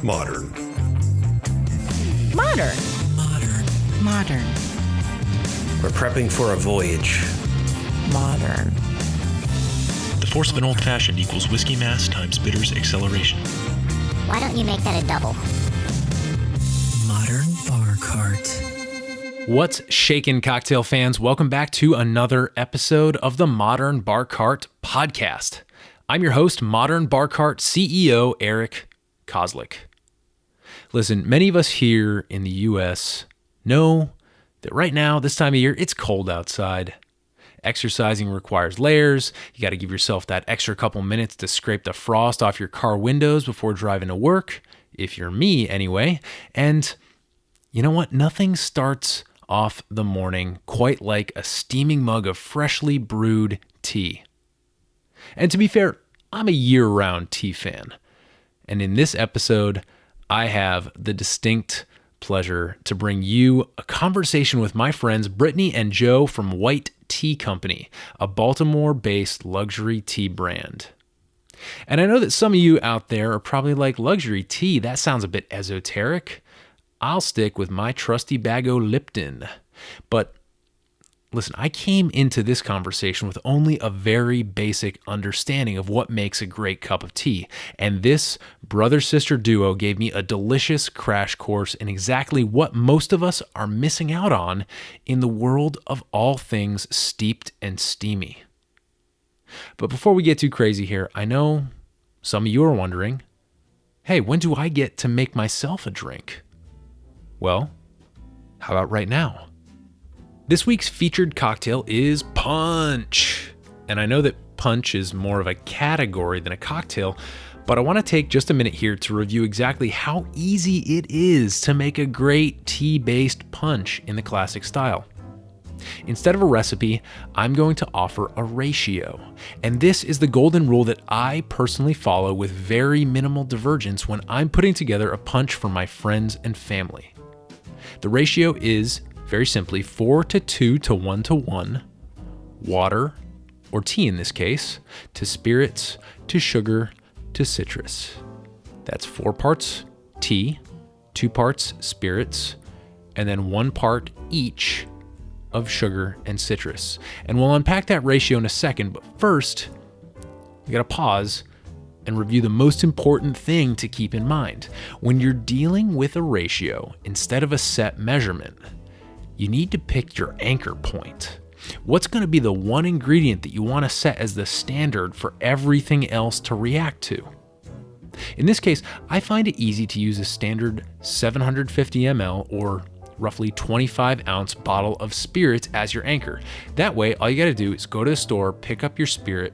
Modern. Modern. Modern. Modern. We're prepping for a voyage. Modern. The force of an old-fashioned equals whiskey mass times bitters acceleration. Why don't you make that a double? Modern bar cart. What's shakin', cocktail fans? Welcome back to another episode of the Modern Bar Cart podcast. I'm your host, Modern Bar Cart CEO Eric Kozlik. Listen, many of us here in the U.S. know that right now, this time of year, it's cold outside. Exercising requires layers. You got to give yourself that extra couple minutes to scrape the frost off your car windows before driving to work, if you're me anyway. And you know what? Nothing starts off the morning quite like a steaming mug of freshly brewed tea. And to be fair, I'm a year-round tea fan. And in this episode, I have the distinct pleasure to bring you a conversation with my friends Brittany and Joe from Wight Tea Co, a Baltimore-based luxury tea brand. And I know that some of you out there are probably like, luxury tea, that sounds a bit esoteric. I'll stick with my trusty bag o' Lipton. But listen, I came into this conversation with only a very basic understanding of what makes a great cup of tea. And this brother-sister duo gave me a delicious crash course in exactly what most of us are missing out on in the world of all things steeped and steamy. But before we get too crazy here, I know some of you are wondering, hey, when do I get to make myself a drink? Well, how about right now? This week's featured cocktail is punch. And I know that punch is more of a category than a cocktail, but I want to take just a minute here to review exactly how easy it is to make a great tea-based punch in the classic style. Instead of a recipe, I'm going to offer a ratio. And this is the golden rule that I personally follow with very minimal divergence when I'm putting together a punch for my friends and family. The ratio is, very simply, 4 to 2 to 1 to 1, water, or tea in this case, to spirits, to sugar, to citrus. That's 4 parts tea, 2 parts spirits, and then 1 part each of sugar and citrus. And we'll unpack that ratio in a second, but first, we gotta pause and review the most important thing to keep in mind. When you're dealing with a ratio instead of a set measurement, you need to pick your anchor point. What's going to be the one ingredient that you want to set as the standard for everything else to react to? In this case, I find it easy to use a standard 750 ml or roughly 25 ounce bottle of spirits as your anchor. That way, all you got to do is go to the store, pick up your spirit,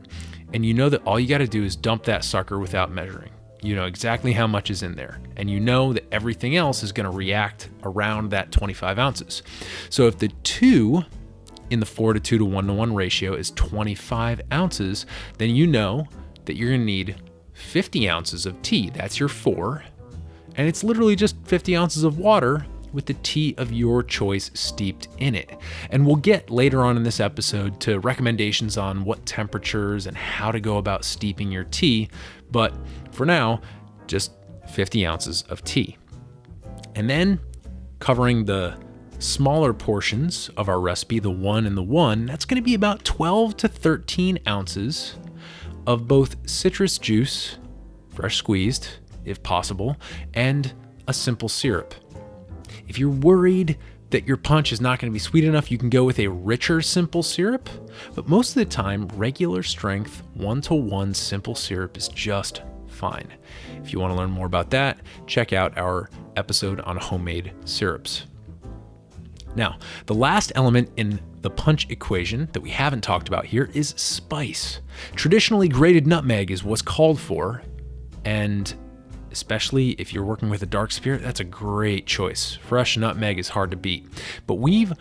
and you know that all you got to do is dump that sucker without measuring. You know exactly how much is in there, and you know that everything else is going to react around that 25 ounces. So if the 2 in the 4 to 2 to 1 to 1 ratio is 25 ounces, then you know that you're going to need 50 ounces of tea. That's your 4, and it's literally just 50 ounces of water with the tea of your choice steeped in it. And we'll get later on in this episode to recommendations on what temperatures and how to go about steeping your tea, but for now, just 50 ounces of tea. And then covering the smaller portions of our recipe, the 1 and the 1, that's going to be about 12 to 13 ounces of both citrus juice, fresh squeezed if possible, and a simple syrup. If you're worried that your punch is not going to be sweet enough, you can go with a richer simple syrup, but most of the time, regular strength 1 to 1 simple syrup is just fine. If you want to learn more about that, check out our episode on homemade syrups. Now, the last element in the punch equation that we haven't talked about here is spice. Traditionally, grated nutmeg is what's called for, and especially if you're working with a dark spirit, that's a great choice. Fresh nutmeg is hard to beat. But we've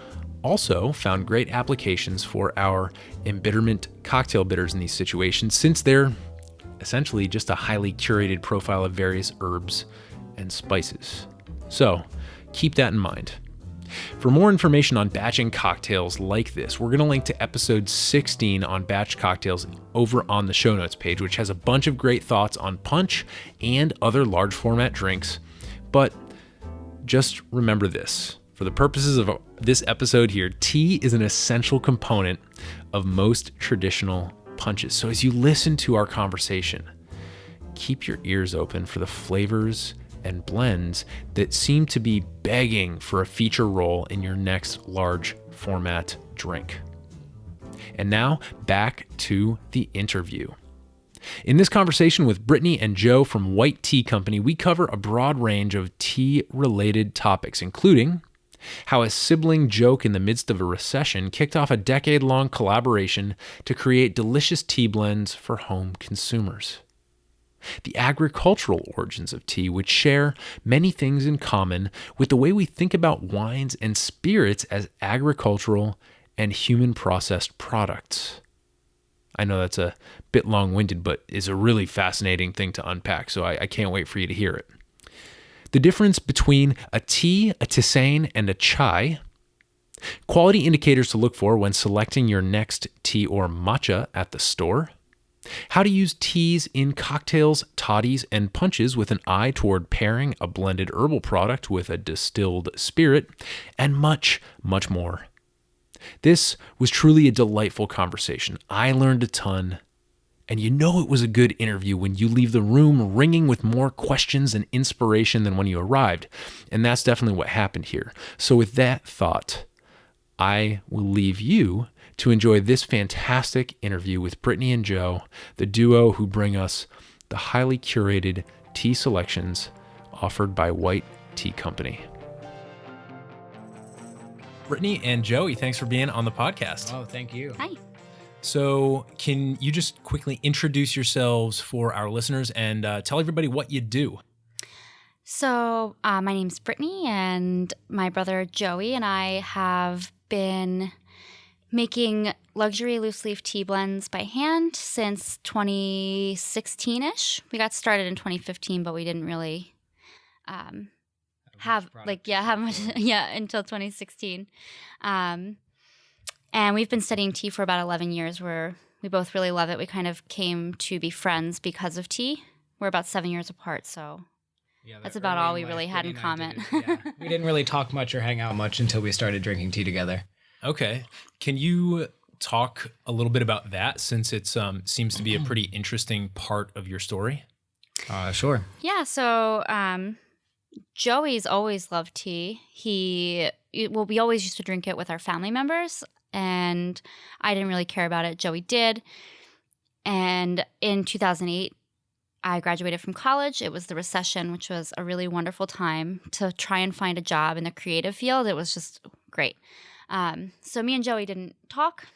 also found great applications for our embitterment cocktail bitters in these situations, since they're essentially just a highly curated profile of various herbs and spices. So keep that in mind. For more information on batching cocktails like this, we're going to link to episode 16 on batch cocktails over on the show notes page, which has a bunch of great thoughts on punch and other large format drinks. But just remember this. For the purposes of this episode here, tea is an essential component of most traditional punches. So as you listen to our conversation, keep your ears open for the flavors and blends that seem to be begging for a feature role in your next large format drink. And now back to the interview. In this conversation with Brittany and Joe from Wight Tea Company, we cover a broad range of tea-related topics, including how a sibling joke in the midst of a recession kicked off a decade-long collaboration to create delicious tea blends for home consumers. The agricultural origins of tea, which share many things in common with the way we think about wines and spirits as agricultural and human-processed products. I know that's a bit long-winded, but is a really fascinating thing to unpack, so I can't wait for you to hear it. The difference between a tea, a tisane, and a chai. Quality indicators to look for when selecting your next tea or matcha at the store. How to use teas in cocktails, toddies, and punches with an eye toward pairing a blended herbal product with a distilled spirit, and much, much more. This was truly a delightful conversation. I learned a ton. And you know it was a good interview when you leave the room ringing with more questions and inspiration than when you arrived. And that's definitely what happened here. So with that thought, I will leave you to enjoy this fantastic interview with Brittany and Joe, the duo who bring us the highly curated tea selections offered by Wight Tea Company. Brittany and Joey, thanks for being on the podcast. Oh, thank you. Hi. So can you just quickly introduce yourselves for our listeners and tell everybody what you do? So my name's Brittany, and my brother Joey and I have been making luxury loose leaf tea blends by hand since 2016-ish. We got started in 2015, but we didn't really have much until 2016. And we've been studying tea for about 11 years where we both really love it. We kind of came to be friends because of tea. We're about 7 years apart, so that's about all we really had in common. We didn't really talk much or hang out much until we started drinking tea together. Okay. Can you talk a little bit about that since it seems to be a pretty interesting part of your story? Sure. Yeah, so Joey's always loved tea. We always used to drink it with our family members, and I didn't really care about it. Joey did. And in 2008, I graduated from college. It was the recession, which was a really wonderful time to try and find a job in the creative field. It was just great. So me and Joey didn't talk,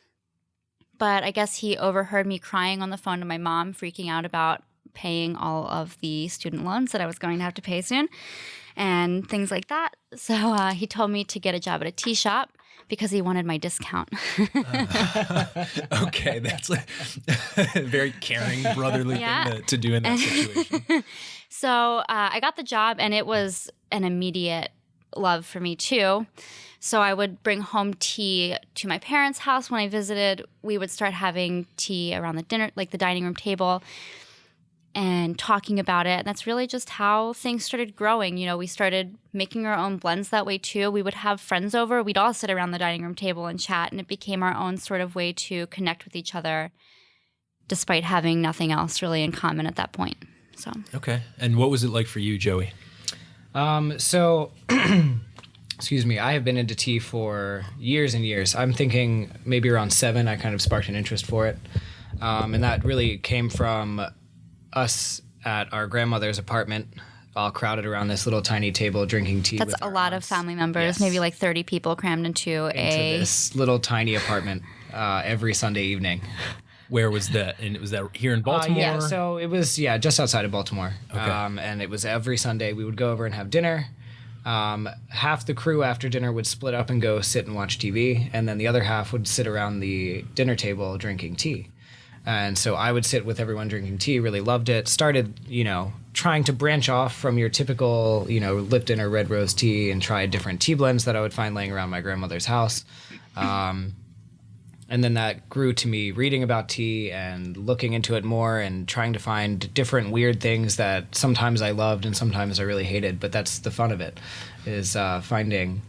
but I guess he overheard me crying on the phone to my mom, freaking out about paying all of the student loans that I was going to have to pay soon and things like that. So he told me to get a job at a tea shop because he wanted my discount. Okay, that's a very caring, brotherly thing to do in that situation. So I got the job, and it was an immediate love for me too. So I would bring home tea to my parents' house when I visited. We would start having tea around the dinner, like the dining room table, and talking about it. And that's really just how things started growing. You know, we started making our own blends that way too. We would have friends over. We'd all sit around the dining room table and chat, and it became our own sort of way to connect with each other despite having nothing else really in common at that point. So. Okay. And what was it like for you, Joey? Excuse me, I have been into tea for years and years. I'm thinking maybe around 7, I kind of sparked an interest for it. And that really came from us at our grandmother's apartment, all crowded around this little tiny table drinking tea. That's a lot of family members, yes. Maybe like 30 people crammed into this little tiny apartment every Sunday evening. Where was that? And was that here in Baltimore? So it was, just outside of Baltimore. Okay. And it was every Sunday we would go over and have dinner. Half the crew after dinner would split up and go sit and watch TV, and then the other half would sit around the dinner table drinking tea. And so I would sit with everyone drinking tea, really loved it. Started, trying to branch off from your typical, Lipton or Red Rose tea and try different tea blends that I would find laying around my grandmother's house. And then that grew to me reading about tea and looking into it more and trying to find different weird things that sometimes I loved and sometimes I really hated. But that's the fun of it, is finding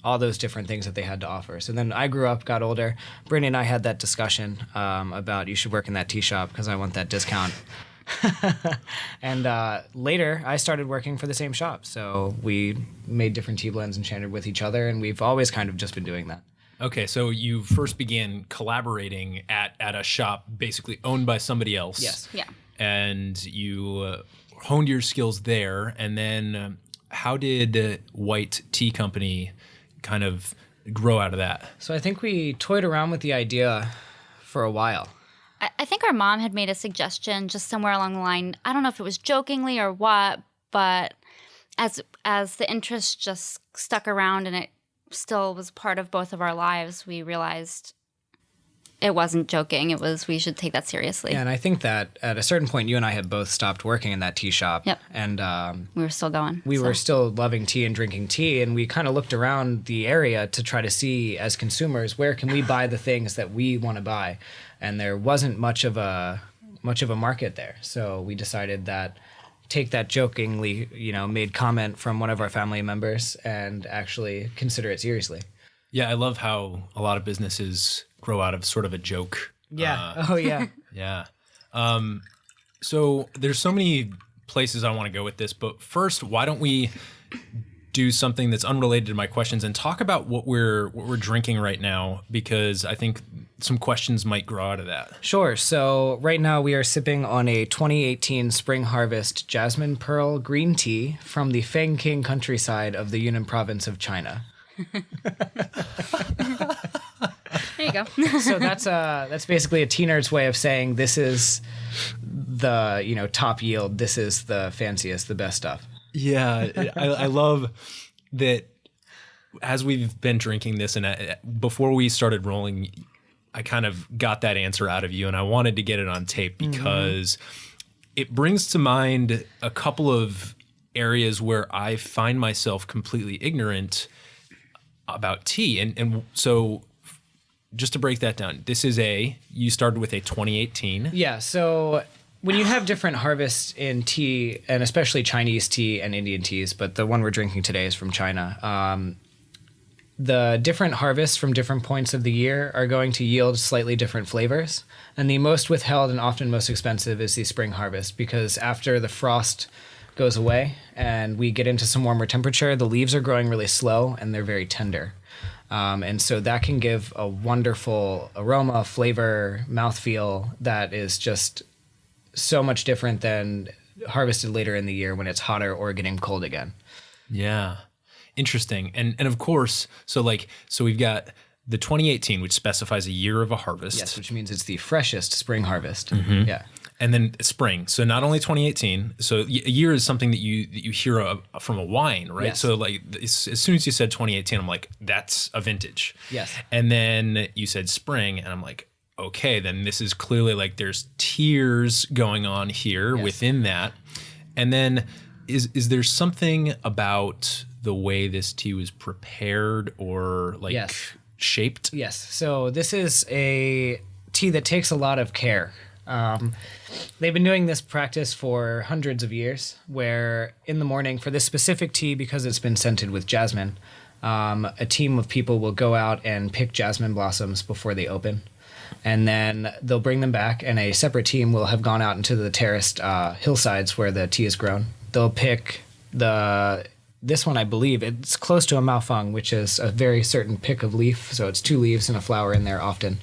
all those different things that they had to offer. So then I grew up, got older. Brittany and I had that discussion about you should work in that tea shop because I want that discount. And later, I started working for the same shop. So we made different tea blends and chatted with each other, and we've always kind of just been doing that. Okay, so you first began collaborating at a shop basically owned by somebody else. Yes. Yeah. And you honed your skills there. And then how did Wight Tea Company kind of grow out of that? So I think we toyed around with the idea for a while. I think our mom had made a suggestion just somewhere along the line. I don't know if it was jokingly or what, but as the interest just stuck around and it still was part of both of our lives, we realized it wasn't joking. It was, we should take that seriously. Yeah, and I think that at a certain point, you and I had both stopped working in that tea shop. Yep. And we were still going. We were still loving tea and drinking tea, and we kind of looked around the area to try to see, as consumers, where can we buy the things that we want to buy. And there wasn't much of a market there. So we decided that take that jokingly, made comment from one of our family members and actually consider it seriously. Yeah, I love how a lot of businesses grow out of sort of a joke. Yeah. Oh, yeah. Yeah. So there's so many places I want to go with this, but first, why don't we do something that's unrelated to my questions and talk about what we're drinking right now, because I think some questions might grow out of that. Sure. So right now we are sipping on a 2018 Spring Harvest Jasmine Pearl Green Tea from the Fengking countryside of the Yunnan province of China. There you go. So that's basically a tea nerd's way of saying this is the top yield. This is the fanciest, the best stuff. Yeah, I love that. As we've been drinking this, and before we started rolling, I kind of got that answer out of you, and I wanted to get it on tape because it brings to mind a couple of areas where I find myself completely ignorant about tea. And so just to break that down, you started with a 2018. Yeah, so when you have different harvests in tea, and especially Chinese tea and Indian teas, but the one we're drinking today is from China, the different harvests from different points of the year are going to yield slightly different flavors. And the most withheld and often most expensive is the spring harvest, because after the frost goes away and we get into some warmer temperature, the leaves are growing really slow and they're very tender. And so that can give a wonderful aroma, flavor, mouthfeel that is just so much different than harvested later in the year when it's hotter or getting cold again. Yeah. Interesting. And of course, so we've got the 2018, which specifies a year of a harvest. Yes, which means it's the freshest spring harvest. Mm-hmm. Yeah. And then spring. So not only 2018. So a year is something that you hear from a wine, right? Yes. So as soon as you said 2018, I'm like, that's a vintage. Yes. And then you said spring, and I'm like, okay, then this is clearly there's tiers going on here within that. And then is there something about the way this tea was prepared or shaped? Yes. So this is a tea that takes a lot of care. They've been doing this practice for hundreds of years, where in the morning for this specific tea, because it's been scented with jasmine, a team of people will go out and pick jasmine blossoms before they open. And then they'll bring them back, and a separate team will have gone out into the terraced hillsides where the tea is grown. They'll pick this one, I believe, it's close to a maofeng, which is a very certain pick of leaf. So it's 2 leaves and a flower in there often.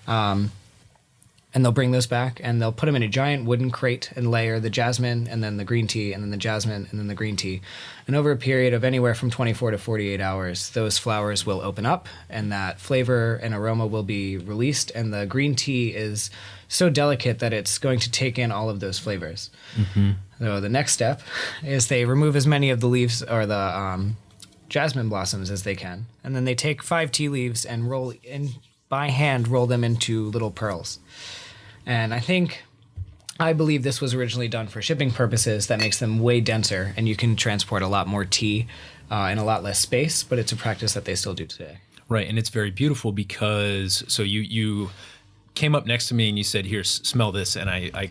And they'll bring those back, and they'll put them in a giant wooden crate and layer the jasmine and then the green tea and then the jasmine and then the green tea. And over a period of anywhere from 24 to 48 hours, those flowers will open up and that flavor and aroma will be released. And the green tea is so delicate that it's going to take in all of those flavors. Mm-hmm. So the next step is they remove as many of the leaves or the jasmine blossoms as they can. And then they take 5 tea leaves and roll in by hand roll them into little pearls. And I believe this was originally done for shipping purposes. That makes them way denser, and you can transport a lot more tea in a lot less space, but it's a practice that they still do today. Right, and it's very beautiful because, so you came up next to me and you said, here, smell this, and I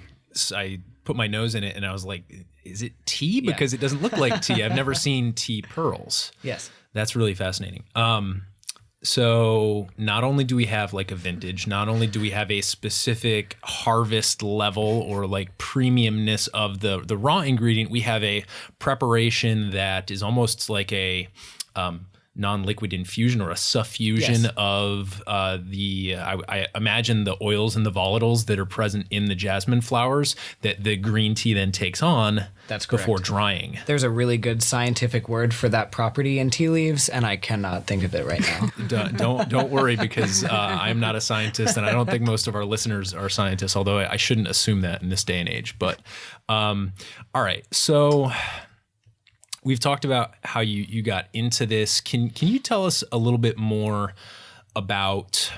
put my nose in it, and I was like, is it tea? Because it doesn't look like tea. I've never seen tea pearls. Yes. That's really fascinating. So not only do we have like a vintage, not only do we have a specific harvest level or like premiumness of the raw ingredient, we have a preparation that is almost like a non-liquid infusion or a suffusion of I imagine the oils and the volatiles that are present in the jasmine flowers that the green tea then takes on. That's correct. Before drying. There's a really good scientific word for that property in tea leaves, and I cannot think of it right now. Don't worry, because I'm not a scientist, and I don't think most of our listeners are scientists, although I shouldn't assume that in this day and age. But all right, so we've talked about how you got into this. Can you tell us a little bit more about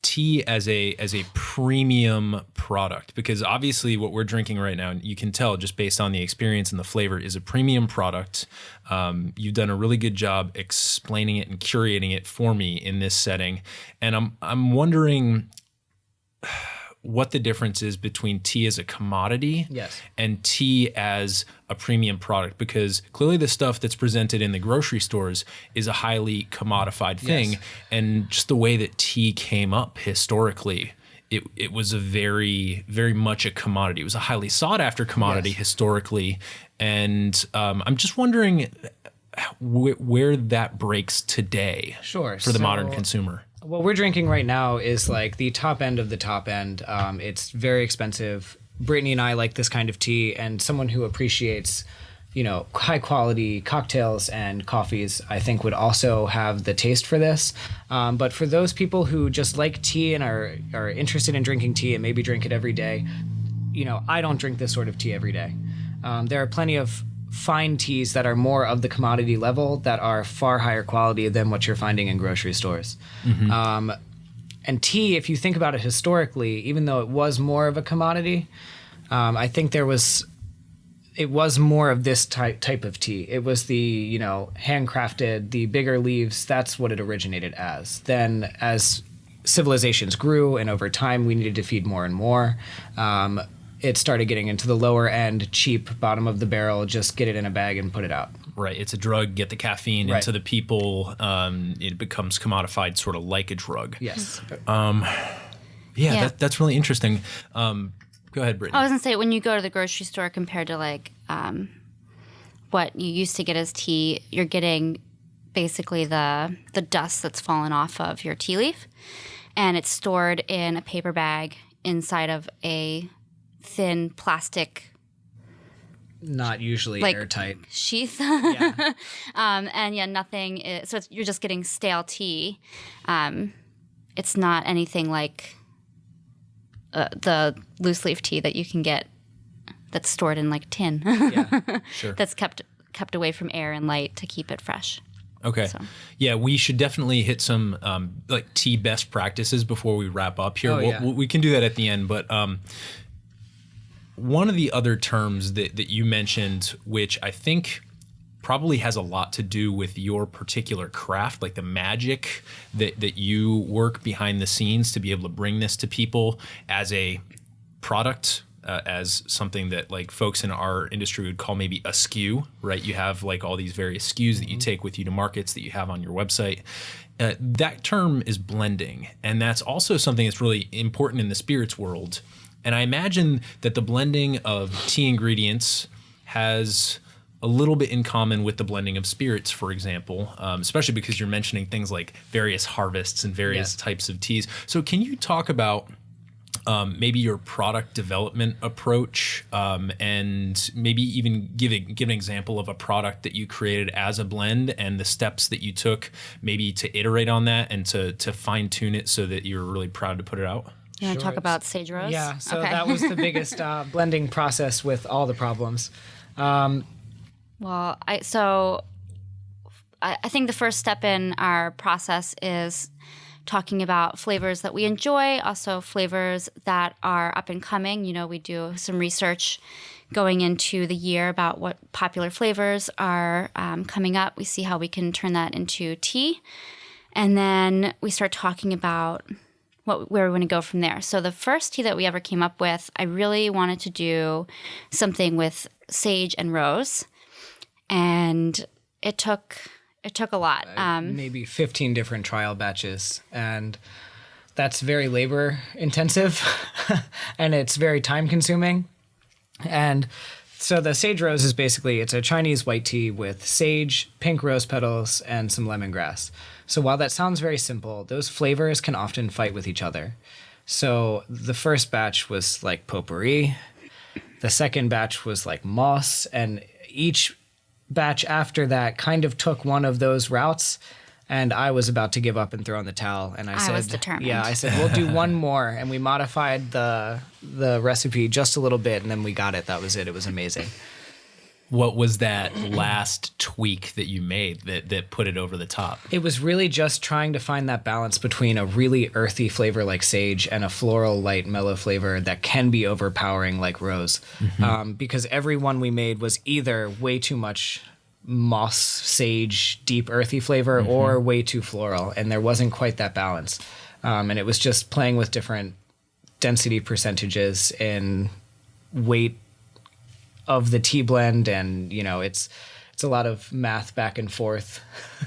tea as a premium product? Because obviously what we're drinking right now, you can tell just based on the experience and the flavor, is a premium product. You've done a really good job explaining it and curating it for me in this setting. And I'm wondering what the difference is between tea as a commodity and tea as a premium product, because clearly the stuff that's presented in the grocery stores is a highly commodified thing. And just the way that tea came up historically, it was a very, very much a commodity. It was a highly sought after commodity historically. And I'm just wondering where that breaks today for the modern consumer. What we're drinking right now is like the top end of the top end. It's very expensive. Brittany and I like this kind of tea, and someone who appreciates, high quality cocktails and coffees, I think would also have the taste for this. But for those people who just like tea and are interested in drinking tea and maybe drink it every day, I don't drink this sort of tea every day. There are plenty of fine teas that are more of the commodity level that are far higher quality than what you're finding in grocery stores. Mm-hmm. And tea, if you think about it historically, even though it was more of a commodity, I think it was more of this type of tea. It was the, handcrafted, the bigger leaves. That's what it originated as. Then as civilizations grew and over time we needed to feed more and more, it started getting into the lower end, cheap, bottom of the barrel, just get it in a bag and put it out. Right. It's a drug, get the caffeine into the people. It becomes commodified sort of like a drug. Yes. That's really interesting. Go ahead, Brittany. I was going to say, when you go to the grocery store compared to like what you used to get as tea, you're getting basically the dust that's fallen off of your tea leaf, and it's stored in a paper bag inside of a thin plastic, not usually airtight sheath. Yeah. Nothing is, so you're just getting stale tea. It's not anything like the loose leaf tea that you can get that's stored in like tin. Sure. That's kept away from air and light to keep it fresh. Okay. So. Yeah, we should definitely hit some like tea best practices before we wrap up here. We can do that at the end, but one of the other terms that you mentioned, which I think probably has a lot to do with your particular craft, like the magic that you work behind the scenes to be able to bring this to people as a product, as something that like folks in our industry would call maybe a SKU, right? You have like all these various SKUs that you take with you to markets that you have on your website. That term is blending, and that's also something that's really important in the spirits world. And I imagine that the blending of tea ingredients has a little bit in common with the blending of spirits, for example, especially because you're mentioning things like various harvests and various types of teas. So can you talk about maybe your product development approach, and maybe even give an example of a product that you created as a blend and the steps that you took maybe to iterate on that and to fine tune it so that you're really proud to put it out? You want to talk about sage rose? Yeah, so that was the biggest blending process with all the problems. Well, I think the first step in our process is talking about flavors that we enjoy, also flavors that are up and coming. You know, we do some research going into the year about what popular flavors are coming up. We see how we can turn that into tea. And then we start talking about where we want to go from there. So the first tea that we ever came up with, I really wanted to do something with sage and rose. And it took a lot. Maybe 15 different trial batches. And that's very labor intensive and it's very time consuming. And so the sage rose is basically, it's a Chinese white tea with sage, pink rose petals, and some lemongrass. So while that sounds very simple, those flavors can often fight with each other. So the first batch was like potpourri. The second batch was like moss. And each batch after that kind of took one of those routes. And I was about to give up and throw in the towel. And I said, was determined. Yeah, I said, we'll do one more. And we modified the recipe just a little bit. And then we got it. That was it. It was amazing. What was that last tweak that you made that put it over the top? It was really just trying to find that balance between a really earthy flavor like sage and a floral, light, mellow flavor that can be overpowering like rose. Because every one we made was either way too much moss, sage, deep, earthy flavor or way too floral. And there wasn't quite that balance. And it was just playing with different density percentages and weight of the tea blend, and you know it's a lot of math back and forth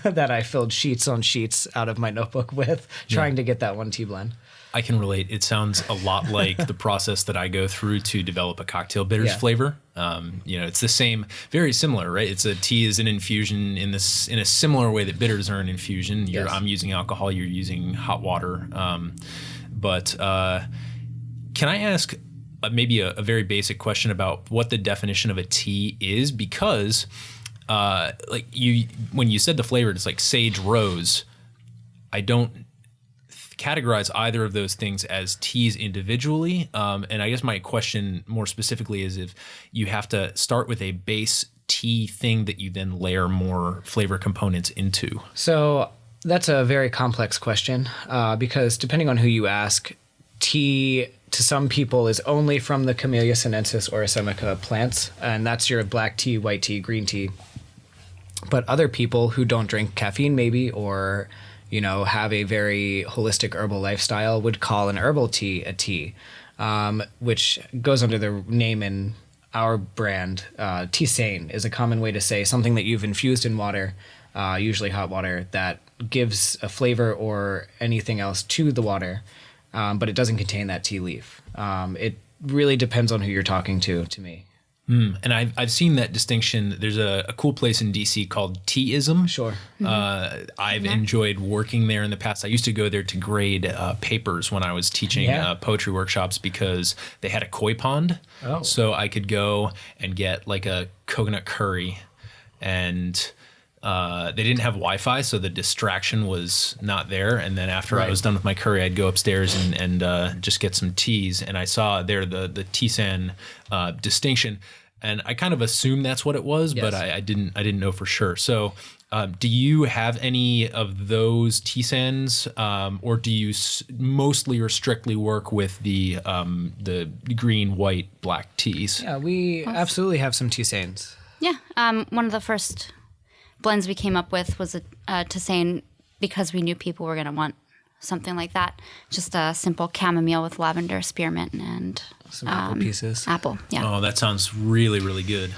that I filled sheets on sheets out of my notebook with trying to get that one tea blend. I can relate. It sounds a lot like the process that I go through to develop a cocktail bitters flavor. You know, it's the same, very similar, right? It's a tea is an infusion in a similar way that bitters are an infusion. I'm using alcohol, you're using hot water. But can I ask maybe a very basic question about what the definition of a tea is? Because like when you said the flavor, it's like sage rose. I don't categorize either of those things as teas individually. And I guess my question more specifically is if you have to start with a base tea thing that you then layer more flavor components into. So that's a very complex question because depending on who you ask, tea to some people is only from the Camellia sinensis or Assemica plants, and that's your black tea, white tea, green tea. But other people who don't drink caffeine maybe, or you know, have a very holistic herbal lifestyle would call an herbal tea a tea, which goes under the name in our brand. Tisane is a common way to say something that you've infused in water, usually hot water, that gives a flavor or anything else to the water. But it doesn't contain that tea leaf. It really depends on who you're talking to me. And I've seen that distinction. There's a cool place in DC called Teaism. Sure. I've enjoyed working there in the past. I used to go there to grade papers when I was teaching poetry workshops because they had a koi pond. Oh. So I could go and get like a coconut curry, and they didn't have Wi-Fi, so the distraction was not there. And then after I was done with my curry, I'd go upstairs and just get some teas. And I saw there the tisane distinction, and I kind of assumed that's what it was, but I didn't know for sure. So, do you have any of those tisanes, or do you mostly or strictly work with the green, white, black teas? Yeah, we absolutely have some tisanes. Yeah, one of the first blends we came up with was a tisane because we knew people were going to want something like that. Just a simple chamomile with lavender, spearmint, and some apple pieces. Apple, yeah. Oh, that sounds really, really good.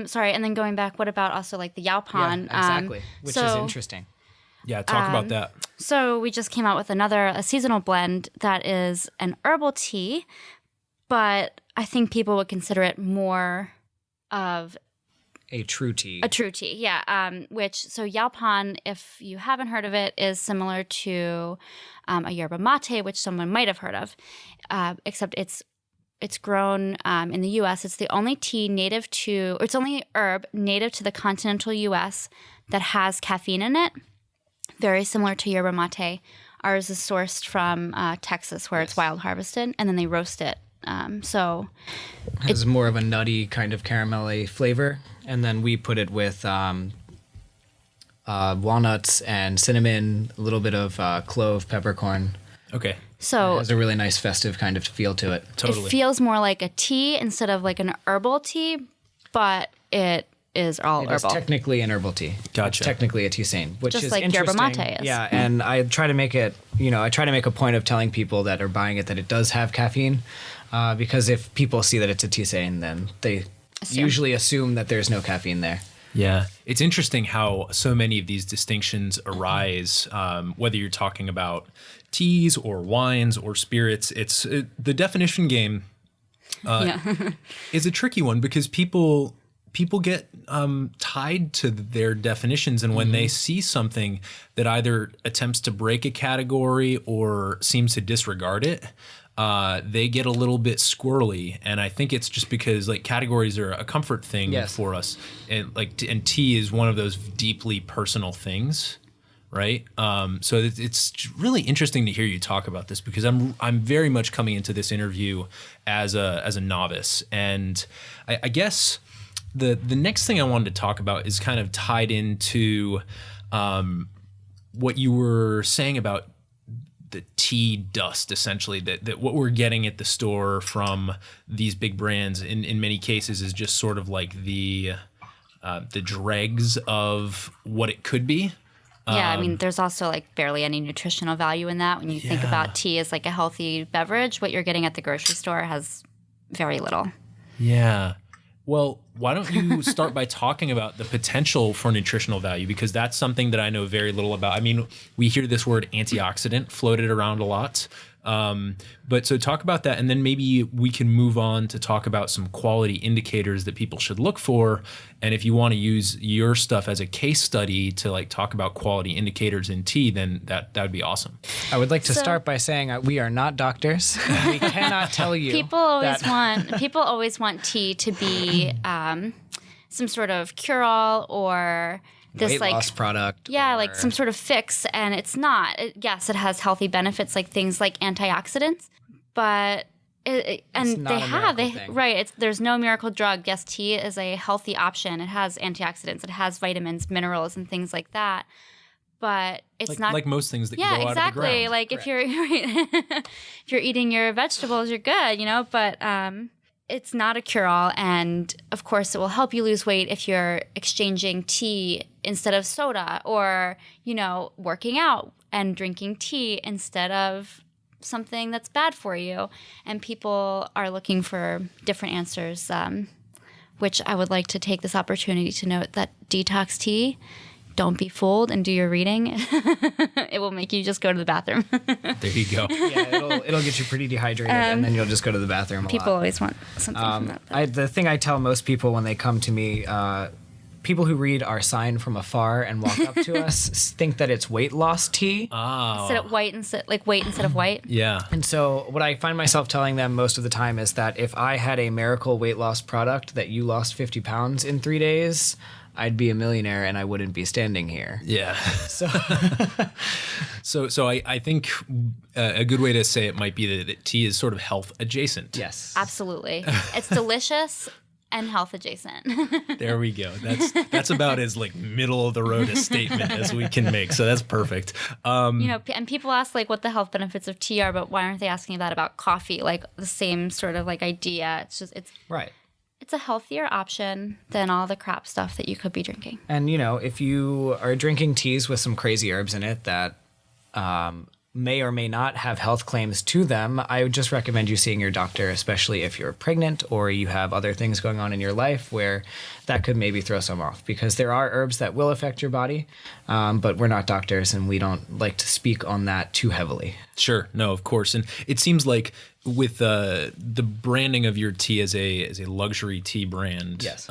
Sorry, and then going back, what about also like the Yaopan? Yeah, exactly, which is interesting. Yeah, talk about that. So we just came out with a seasonal blend that is an herbal tea, but I think people would consider it more of a true tea. A true tea, yeah. So Yaopan, if you haven't heard of it, is similar to a yerba mate, which someone might have heard of, except it's grown in the U.S. It's the only it's only herb native to the continental U.S. that has caffeine in it. Very similar to yerba mate. Ours is sourced from Texas, where it's wild harvested, and then they roast it. So it has more of a nutty kind of caramelly flavor, and then we put it with walnuts and cinnamon, a little bit of clove, peppercorn. Okay. It So has a really nice festive kind of feel to it. Totally. it feels more like a tea instead of like an herbal tea, but it is all It is herbal. technically an herbal tea. Gotcha. It's technically a tisane, which Just is like yerba interesting. mate is. Yeah, and I try to make it, I try to make a point of telling people that are buying it that it does have caffeine, because if people see that it's a tisane, then they usually assume that there's no caffeine there. Yeah. It's interesting how so many of these distinctions arise, whether you're talking about teas or wines or spirits. The definition game is a tricky one because people get tied to their definitions, and when they see something that either attempts to break a category or seems to disregard it, they get a little bit squirrely. And I think it's just because like categories are a comfort thing for us, and and tea is one of those deeply personal things, right? So it's really interesting to hear you talk about this because I'm very much coming into this interview as a novice, and I guess the next thing I wanted to talk about is kind of tied into what you were saying about the tea dust, essentially, that what we're getting at the store from these big brands in many cases is just sort of like the dregs of what it could be. Yeah, I mean, there's also like barely any nutritional value in that. When you think about tea as like a healthy beverage, what you're getting at the grocery store has very little. Yeah. Well, why don't you start by talking about the potential for nutritional value, because that's something that I know very little about. I mean, we hear this word antioxidant floated around a lot. But so talk about that, and then maybe we can move on to talk about some quality indicators that people should look for. And if you want to use your stuff as a case study to like talk about quality indicators in tea, then that would be awesome. I would like to start by saying we are not doctors. We cannot tell you. People always want tea to be some sort of cure-all or this weight like loss product. Yeah, like or- some sort of fix, and it's not. Yes, it has healthy benefits like things like antioxidants, but not a miracle thing. there's no miracle drug. Yes, tea is a healthy option. It has antioxidants, it has vitamins, minerals, and things like that. But it's not like most things that grow out of the exactly. ground. Like if you're if you're eating your vegetables, you're good, But it's not a cure-all, and of course, it will help you lose weight if you're exchanging tea instead of soda, or working out and drinking tea instead of something that's bad for you. And people are looking for different answers, which I would like to take this opportunity to note that detox tea. Don't be fooled and do your reading. It will make you just go to the bathroom. There you go. Yeah, it'll get you pretty dehydrated, and then you'll just go to the bathroom a People lot. always want something from that. The thing I tell most people when they come to me, people who read our sign from afar and walk up to us think that it's weight loss tea. Instead of white instead of white. Yeah. And so what I find myself telling them most of the time is that if I had a miracle weight loss product that you lost 50 pounds in 3 days, I'd be a millionaire and I wouldn't be standing here. Yeah. So So I think a good way to say it might be that tea is sort of health adjacent. yes. Absolutely. It's delicious and health adjacent. There we go. That's about as like middle of the road a statement as we can make. So that's perfect. And people ask like what the health benefits of tea are, but why aren't they asking that about coffee? Like the same sort of like idea. It's Right. it's a healthier option than all the crap stuff that you could be drinking. And, if you are drinking teas with some crazy herbs in it that may or may not have health claims to them, I would just recommend you seeing your doctor, especially if you're pregnant or you have other things going on in your life where that could maybe throw some off. Because there are herbs that will affect your body, but we're not doctors and we don't like to speak on that too heavily. Sure. No, of course. And it seems like with the branding of your tea as a luxury tea brand, Yes.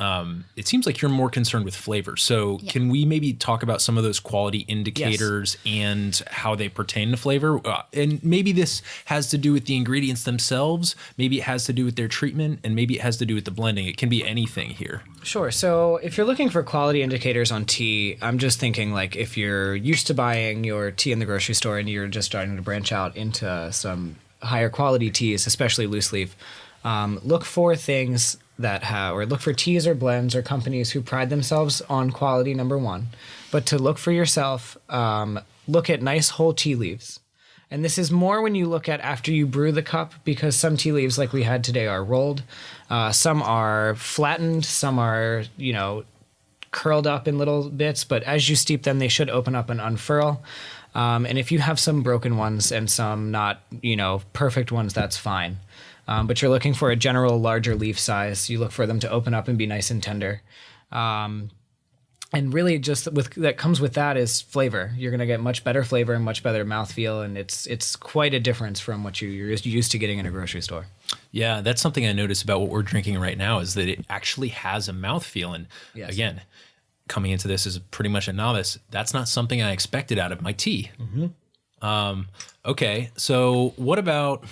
It seems like you're more concerned with flavor. So can we maybe talk about some of those quality indicators and how they pertain to flavor? And maybe this has to do with the ingredients themselves. Maybe it has to do with their treatment, and maybe it has to do with the blending. It can be anything here. Sure. So if you're looking for quality indicators on tea, I'm just thinking like if you're used to buying your tea in the grocery store and you're just starting to branch out into some higher quality teas, especially loose leaf, look for things or look for teas or blends or companies who pride themselves on quality, number one. But to look for yourself, look at nice whole tea leaves. And this is more when you look at after you brew the cup, because some tea leaves like we had today are rolled. Some are flattened. Some are, curled up in little bits. But as you steep them, they should open up and unfurl. And if you have some broken ones and some not, perfect ones, that's fine. But you're looking for a general larger leaf size. You look for them to open up and be nice and tender. And really just that comes with that is flavor. You're going to get much better flavor and much better mouthfeel. And it's quite a difference from what you're used to getting in a grocery store. Yeah, that's something I noticed about what we're drinking right now is that it actually has a mouthfeel. And again, coming into this as pretty much a novice, that's not something I expected out of my tea. Mm-hmm. Okay, so what about...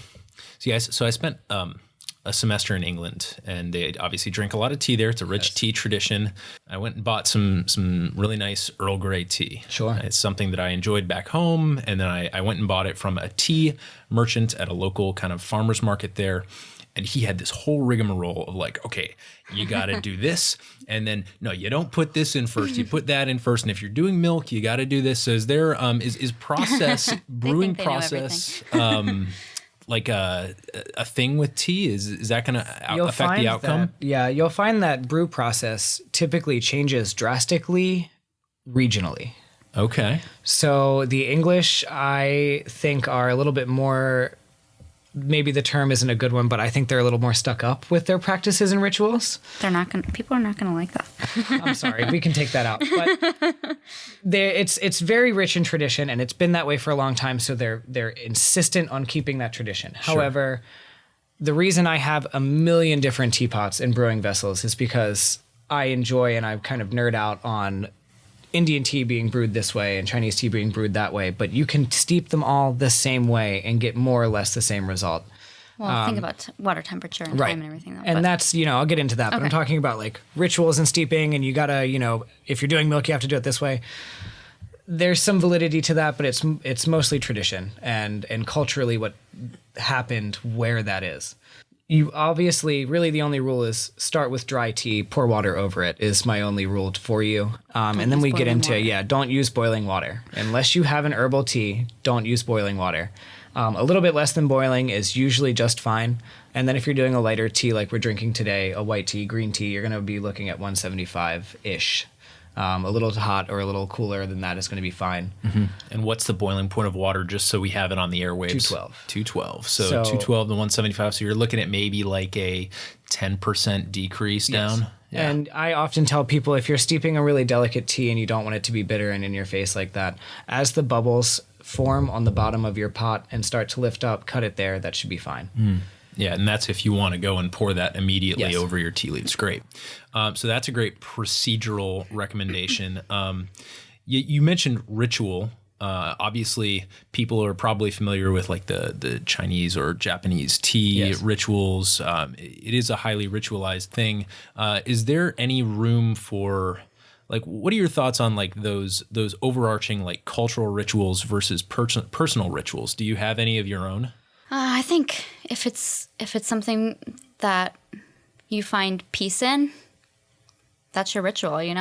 So I spent a semester in England, and they obviously drink a lot of tea there. It's a rich tea tradition. I went and bought some really nice Earl Grey tea. Sure. It's something that I enjoyed back home, and then I went and bought it from a tea merchant at a local kind of farmer's market there. And he had this whole rigmarole of like, okay, you got to do this. And then, no, you don't put this in first. You put that in first. And if you're doing milk, you got to do this. So is there, is process, brewing process, like a thing with tea? Is that going to affect the outcome? You'll find that brew process typically changes drastically regionally. Okay. So the English, I think, are a little bit more... Maybe the term isn't a good one, but I think they're a little more stuck up with their practices and rituals. People are not gonna like that. I'm sorry, we can take that out. But it's very rich in tradition, and it's been that way for a long time. So they're insistent on keeping that tradition. Sure. However, the reason I have a million different teapots and brewing vessels is because I enjoy and I kind of nerd out on Indian tea being brewed this way and Chinese tea being brewed that way, but you can steep them all the same way and get more or less the same result. Well, think about water temperature and time and everything. Though, and that's, I'll get into that, but I'm talking about like rituals and steeping, and you gotta, if you're doing milk, you have to do it this way. There's some validity to that, but it's mostly tradition and culturally what happened where that is. You obviously, really the only rule is start with dry tea, pour water over it is my only rule for you. And then we get into, don't use boiling water. Unless you have an herbal tea, don't use boiling water. A little bit less than boiling is usually just fine. And then if you're doing a lighter tea like we're drinking today, a white tea, green tea, you're going to be looking at 175-ish. A little hot or a little cooler than that is going to be fine. Mm-hmm. And what's the boiling point of water, just so we have it on the airwaves? 212. So 212 to 175. So you're looking at maybe like a 10% decrease down. Yeah. And I often tell people, if you're steeping a really delicate tea and you don't want it to be bitter and in your face like that, as the bubbles form on the bottom of your pot and start to lift up, cut it there. That should be fine. Mm. Yeah, and that's if you want to go and pour that immediately over your tea leaves. Great. So that's a great procedural recommendation. You mentioned ritual. Obviously, people are probably familiar with like the Chinese or Japanese tea rituals. It is a highly ritualized thing. Is there any room for... Like, what are your thoughts on like those overarching like cultural rituals versus personal rituals? Do you have any of your own? I think if it's something that you find peace in, that's your ritual, Yeah.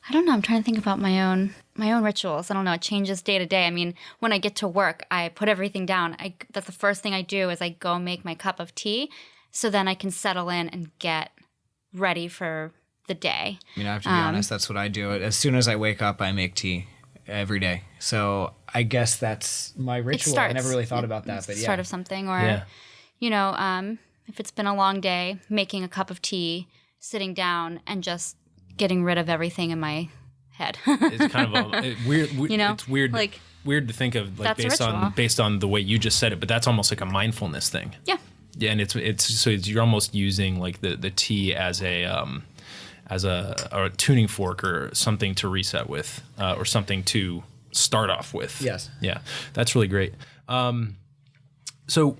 I don't know. I'm trying to think about my own rituals. I don't know. It changes day to day. I mean, when I get to work, I put everything down. That's the first thing I do is I go make my cup of tea, so then I can settle in and get ready for the day. I have to be honest. That's what I do. As soon as I wake up, I make tea every day. So I guess that's my ritual. I never really thought about that, but start of something, or if it's been a long day, making a cup of tea, sitting down, and just getting rid of everything in my head. It's kind of weird. It's weird. Like, weird to think of, like based on the way you just said it. But that's almost like a mindfulness thing. Yeah. Yeah, and it's you're almost using like the tea as a tuning fork or something to reset with, or something to start off with. Yes. Yeah, that's really great. So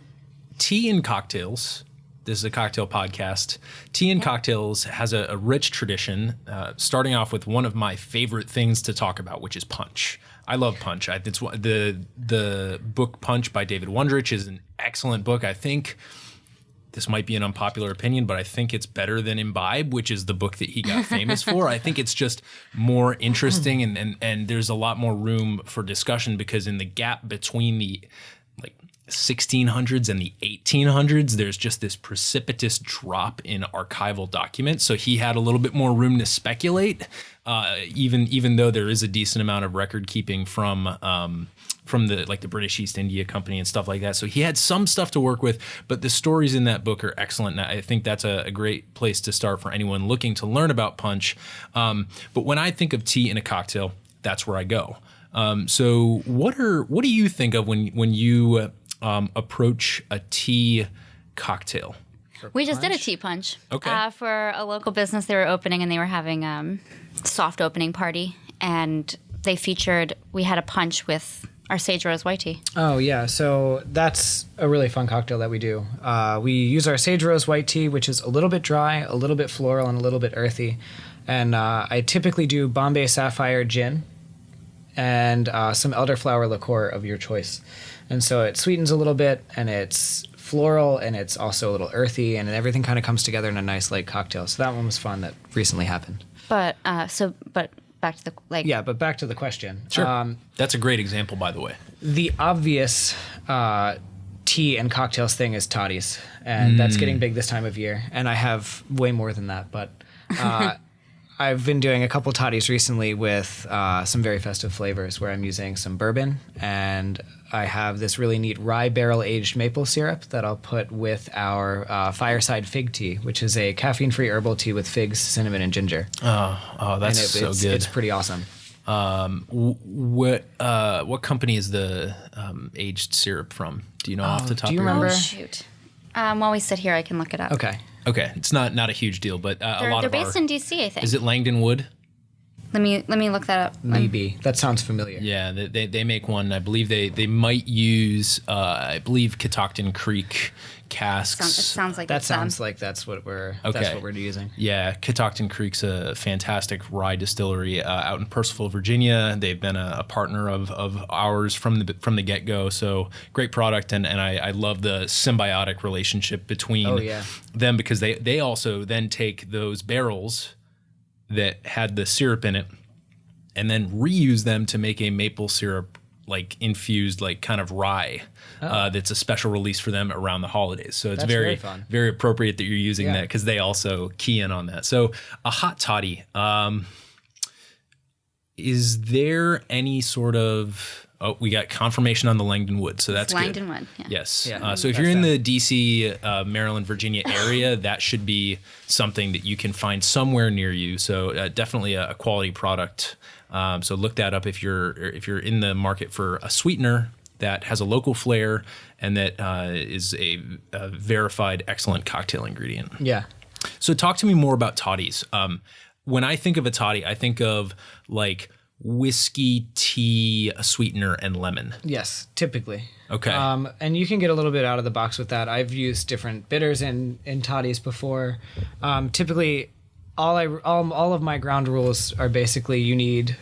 tea and cocktails, this is a cocktail podcast. Tea and cocktails has a rich tradition, starting off with one of my favorite things to talk about, which is punch. I love punch. It's the book Punch by David Wondrich is an excellent book. I think this might be an unpopular opinion, but I think it's better than Imbibe, which is the book that he got famous for. I think it's just more interesting and there's a lot more room for discussion because in the gap between the 1600s and the 1800s, there's just this precipitous drop in archival documents. So he had a little bit more room to speculate, even though there is a decent amount of record keeping from the British East India Company and stuff like that. So he had some stuff to work with, but the stories in that book are excellent. And I think that's a great place to start for anyone looking to learn about punch. But when I think of tea in a cocktail, that's where I go. So what do you think of when you approach a tea cocktail? We just did a tea punch. Okay. For a local business they were opening, and they were having soft opening party, and we had a punch with our sage rose white tea. Oh, yeah. So that's a really fun cocktail that we do. We use our sage rose white tea, which is a little bit dry, a little bit floral, and a little bit earthy. And I typically do Bombay Sapphire gin and some elderflower liqueur of your choice. And so it sweetens a little bit, and it's floral, and it's also a little earthy, and everything kind of comes together in a nice light cocktail. So that one was fun that recently happened. But back to the Yeah, but back to the question. Sure. That's a great example, by the way. The obvious tea and cocktails thing is toddies, and that's getting big this time of year. And I have way more than that, but I've been doing a couple toddies recently with some very festive flavors where I'm using some bourbon, and I have this really neat rye barrel-aged maple syrup that I'll put with our fireside fig tea, which is a caffeine-free herbal tea with figs, cinnamon, and ginger. Oh, that's so good. It's pretty awesome. What company is the aged syrup from? Do you know off the top do you of your remember? head? Oh, shoot. While we sit here, I can look it up. Okay. Okay, it's not a huge deal, but a lot They're of based in DC, I think. Is it Langdon Wood? Let me look that up. Maybe. That sounds familiar. Yeah, they make one. I believe they might use Catoctin Creek casks. It sounds like That it's them. sounds like that's what we're using. Yeah, Catoctin Creek's a fantastic rye distillery out in Purcellville, Virginia. They've been a partner of ours from the get-go. So great product, and I love the symbiotic relationship between them because they also then take those barrels that had the syrup in it and then reuse them to make a maple syrup infused kind of rye that's a special release for them around the holidays. So it's That's very fun. very appropriate that you're using that because they also key in on that. So a hot toddy, is there any sort of we got confirmation on the Langdon Wood, so that's Langdon good. Wood, yeah. Yes. Yeah, So if you're in the DC, Maryland, Virginia area, that should be something that you can find somewhere near you. So definitely a quality product. So look that up if you're in the market for a sweetener that has a local flair and that is a verified excellent cocktail ingredient. Yeah. So talk to me more about toddies. When I think of a toddy, I think of whiskey, tea, a sweetener, and lemon. Yes, typically. Okay. And you can get a little bit out of the box with that. I've used different bitters in toddies before. Typically, all of my ground rules are basically you need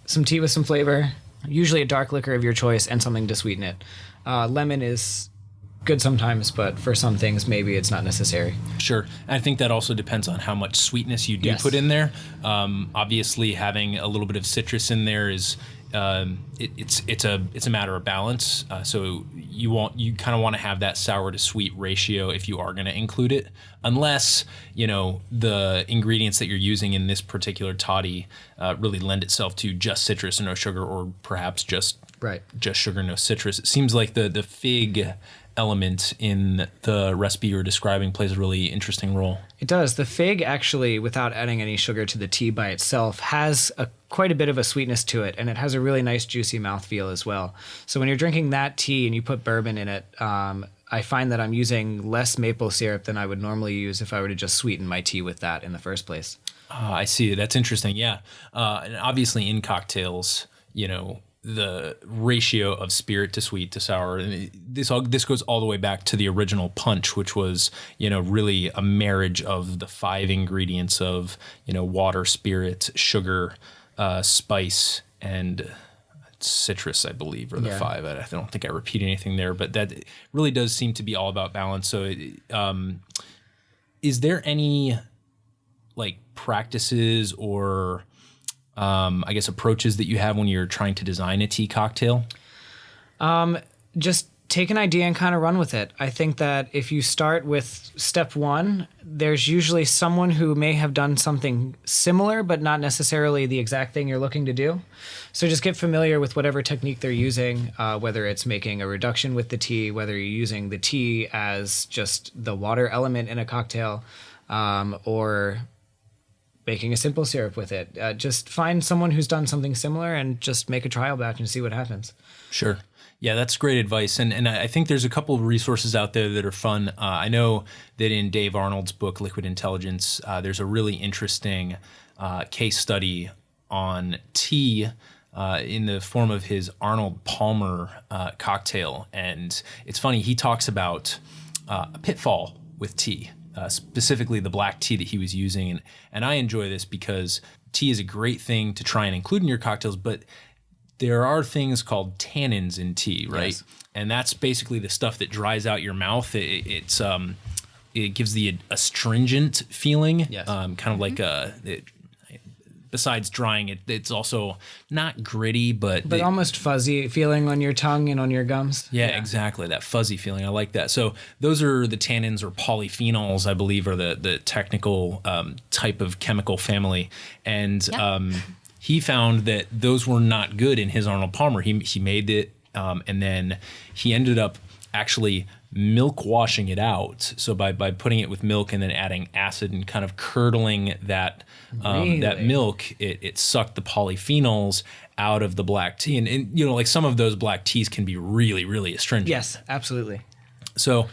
some tea with some flavor, usually a dark liquor of your choice, and something to sweeten it. Lemon is good sometimes, but for some things, maybe it's not necessary. Sure. I think that also depends on how much sweetness you do put in there. Obviously, having a little bit of citrus in there is it's a matter of balance. So you kind of want to have that sour to sweet ratio if you are going to include it, unless the ingredients that you're using in this particular toddy really lend itself to just citrus and no sugar, or perhaps just sugar no citrus. It seems like the fig element in the recipe you're describing plays a really interesting role. It does. The fig actually, without adding any sugar to the tea by itself, has quite a bit of a sweetness to it, and it has a really nice juicy mouthfeel as well. So when you're drinking that tea and you put bourbon in it, I find that I'm using less maple syrup than I would normally use if I were to just sweeten my tea with that in the first place. I see. That's interesting. Yeah. And obviously in cocktails, the ratio of spirit to sweet to sour, and this goes all the way back to the original punch, which was really a marriage of the 5 ingredients of water, spirit, sugar, spice, and citrus, I believe, or the Yeah. 5. I don't think I repeat anything there, but that really does seem to be all about balance. So is there any like practices or I guess approaches that you have when you're trying to design a tea cocktail? Just take an idea and kind of run with it. I think that if you start with step 1, there's usually someone who may have done something similar, but not necessarily the exact thing you're looking to do. So just get familiar with whatever technique they're using, whether it's making a reduction with the tea, whether you're using the tea as just the water element in a cocktail, or making a simple syrup with it. Just find someone who's done something similar and just make a trial batch and see what happens. Sure. Yeah, that's great advice. And I think there's a couple of resources out there that are fun. I know that in Dave Arnold's book, Liquid Intelligence, there's a really interesting case study on tea in the form of his Arnold Palmer cocktail. And it's funny, he talks about a pitfall with tea, specifically the black tea that he was using. And I enjoy this because tea is a great thing to try and include in your cocktails, but there are things called tannins in tea, right? Yes. And that's basically the stuff that dries out your mouth. It gives the astringent feeling, Yes. Kind of like besides drying, it's also not gritty, but almost fuzzy feeling on your tongue and on your gums. yeah, exactly. That fuzzy feeling. I like that. So those are the tannins, or polyphenols, I believe, are the technical type of chemical family. And he found that those were not good in his Arnold Palmer. He made it, and then he ended up actually milk washing it out. So by putting it with milk and then adding acid and kind of curdling that that milk, it sucked the polyphenols out of the black tea. And you know, like some of those black teas can be really, really astringent. Yes, absolutely. So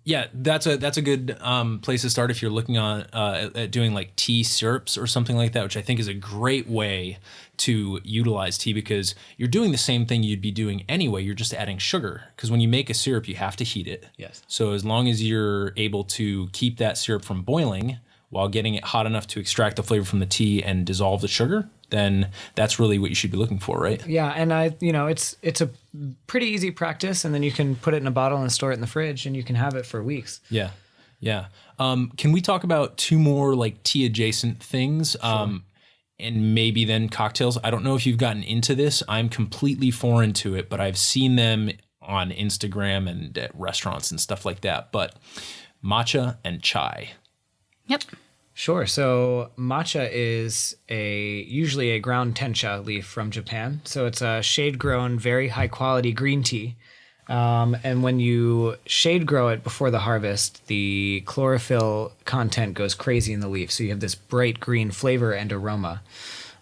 yeah, that's a good place to start if you're looking on at doing like tea syrups or something like that, which I think is a great way to utilize tea, because you're doing the same thing you'd be doing anyway. You're just adding sugar, because when you make a syrup, you have to heat it. Yes. So as long as you're able to keep that syrup from boiling while getting it hot enough to extract the flavor from the tea and dissolve the sugar, then that's really what you should be looking for, right? Yeah, and it's a pretty easy practice, and then you can put it in a bottle and store it in the fridge, and you can have it for weeks. Yeah. Yeah. Can we talk about 2 more like tea adjacent things? Sure. And maybe then cocktails. I don't know if you've gotten into this. I'm completely foreign to it, but I've seen them on Instagram and at restaurants and stuff like that. But matcha and chai. Yep. Sure. So matcha is usually a ground tencha leaf from Japan. So it's a shade-grown, very high-quality green tea. And when you shade grow it before the harvest, the chlorophyll content goes crazy in the leaf. So you have this bright green flavor and aroma.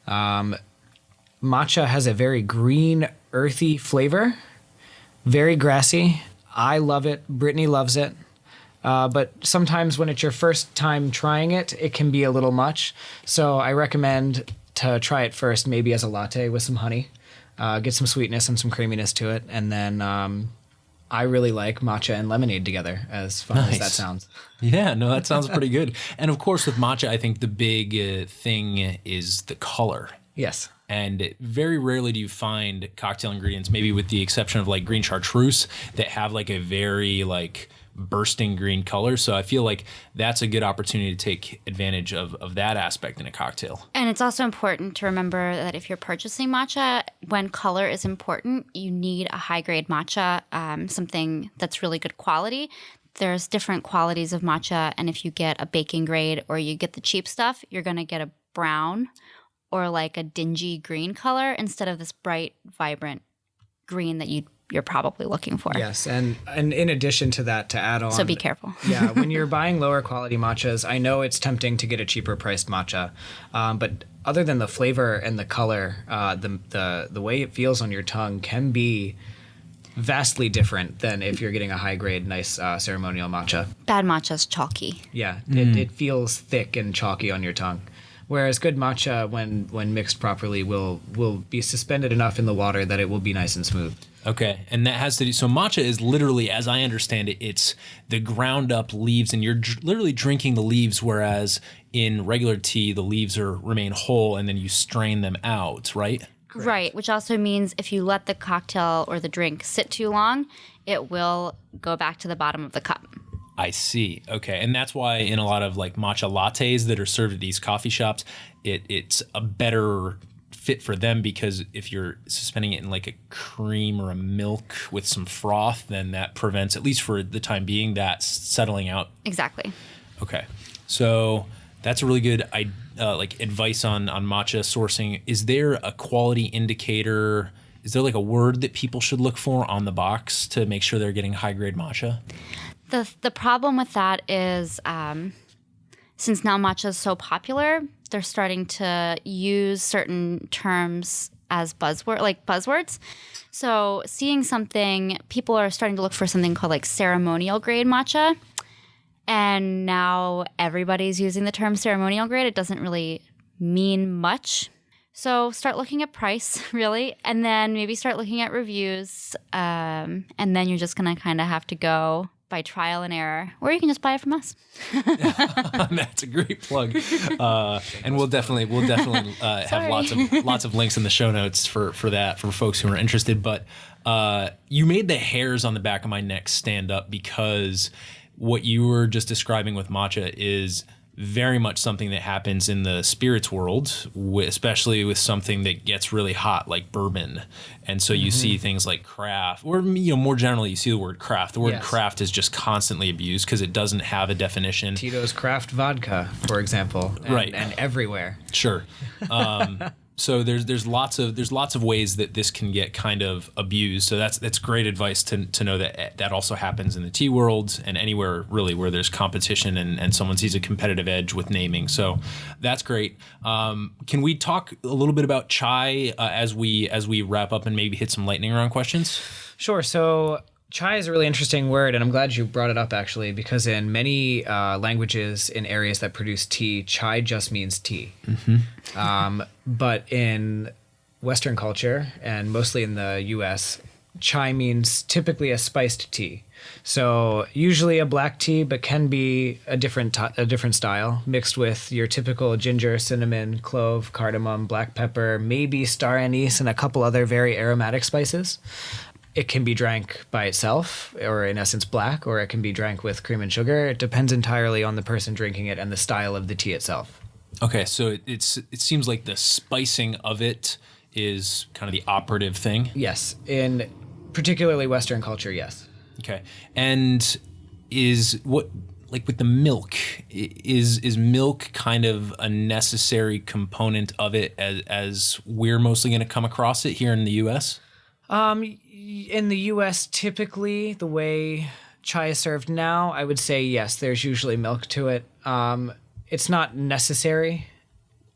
Matcha has a very green, earthy flavor, very grassy. I love it. Brittany loves it. But sometimes when it's your first time trying it, it can be a little much. So I recommend to try it first, maybe as a latte with some honey. Get some sweetness and some creaminess to it. And then I really like matcha and lemonade together, as fun as that sounds. Yeah, no, that sounds pretty good. And of course, with matcha, I think the big thing is the color. Yes. And very rarely do you find cocktail ingredients, maybe with the exception of like green chartreuse, that have like a very like bursting green color. So I feel like that's a good opportunity to take advantage of that aspect in a cocktail. And it's also important to remember that if you're purchasing matcha, when color is important, you need a high-grade matcha, something that's really good quality. There's different qualities of matcha, and if you get a baking grade or you get the cheap stuff, you're going to get a brown or like a dingy green color instead of this bright, vibrant green that you're probably looking for. Yes, and in addition to that, to add on... So be careful. Yeah, when you're buying lower quality matchas, I know it's tempting to get a cheaper priced matcha, but other than the flavor and the color, the way it feels on your tongue can be vastly different than if you're getting a high-grade, nice ceremonial matcha. Bad matcha's chalky. Yeah, it feels thick and chalky on your tongue. Whereas good matcha, when mixed properly, will be suspended enough in the water that it will be nice and smooth. Okay, and that has to do, so matcha is literally, as I understand it, it's the ground up leaves, and you're literally drinking the leaves, whereas in regular tea, the leaves remain whole, and then you strain them out, right? Right, which also means if you let the cocktail or the drink sit too long, it will go back to the bottom of the cup. I see. Okay. And that's why in a lot of like matcha lattes that are served at these coffee shops, it's a better fit for them, because if you're suspending it in like a cream or a milk with some froth, then that prevents, at least for the time being, that settling out. Exactly. Okay. So that's a really good like advice on matcha sourcing. Is there a quality indicator? Is there like a word that people should look for on the box to make sure they're getting high grade matcha? The problem with that is since now matcha is so popular, they're starting to use certain terms as buzzwords. So seeing something, people are starting to look for something called like ceremonial grade matcha. And now everybody's using the term ceremonial grade. It doesn't really mean much. So start looking at price, really, and then maybe start looking at reviews. And then you're just going to kind of have to go by trial and error, or you can just buy it from us. That's a great plug. And we'll definitely have lots of links in the show notes for that, for folks who are interested. But you made the hairs on the back of my neck stand up, because what you were just describing with matcha is very much something that happens in the spirits world, especially with something that gets really hot like bourbon. And so you see things like craft, or more generally you see the word craft. The word craft is just constantly abused because it doesn't have a definition. Tito's craft vodka, for example, and everywhere. Sure. So there's lots of ways that this can get kind of abused. So that's great advice to know that also happens in the tea world and anywhere really where there's competition and someone sees a competitive edge with naming. So that's great. Can we talk a little bit about chai as we wrap up and maybe hit some lightning round questions? Sure. So chai is a really interesting word, and I'm glad you brought it up, actually, because in many languages in areas that produce tea, chai just means tea. But in Western culture, and mostly in the U.S., chai means typically a spiced tea. So usually a black tea, but can be a different style, mixed with your typical ginger, cinnamon, clove, cardamom, black pepper, maybe star anise, and a couple other very aromatic spices. It can be drank by itself, or in essence black, or it can be drank with cream and sugar. It depends entirely on the person drinking it and the style of the tea itself. Okay, so it seems like the spicing of it is kind of the operative thing. Yes, in particularly Western culture, yes. Okay, and is what, like with the milk, is milk kind of a necessary component of it as we're mostly going to come across it here in the U.S.? In the U.S., typically, the way chai is served now, I would say yes, there's usually milk to it. It's not necessary,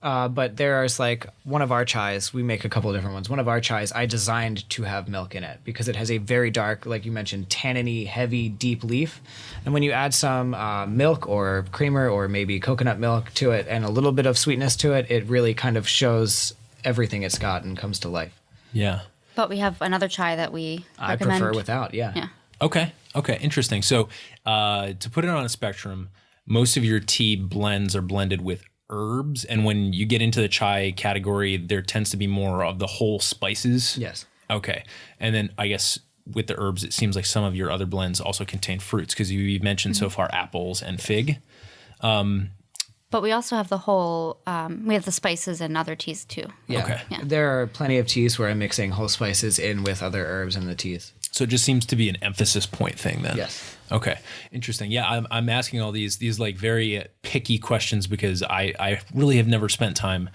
but there's like one of our chais, we make a couple of different ones. One of our chais I designed to have milk in it because it has a very dark, like you mentioned, tanniny, heavy, deep leaf. And when you add some milk or creamer or maybe coconut milk to it and a little bit of sweetness to it, it really kind of shows everything it's got and comes to life. Yeah. But we have another chai that we I recommend. prefer without, yeah. Okay, interesting. So to put it on a spectrum, most of your tea blends are blended with herbs, and when you get into the chai category, there tends to be more of the whole spices. Yes. Okay, and then I guess with the herbs, it seems like some of your other blends also contain fruits, because you mentioned so far apples and fig. But we also have the whole, we have the spices and other teas too. Yeah. Okay. Yeah. There are plenty of teas where I'm mixing whole spices in with other herbs in the teas. So it just seems to be an emphasis point thing then. Yes. Okay. Interesting. Yeah, I'm asking all these like very picky questions because I really have never spent time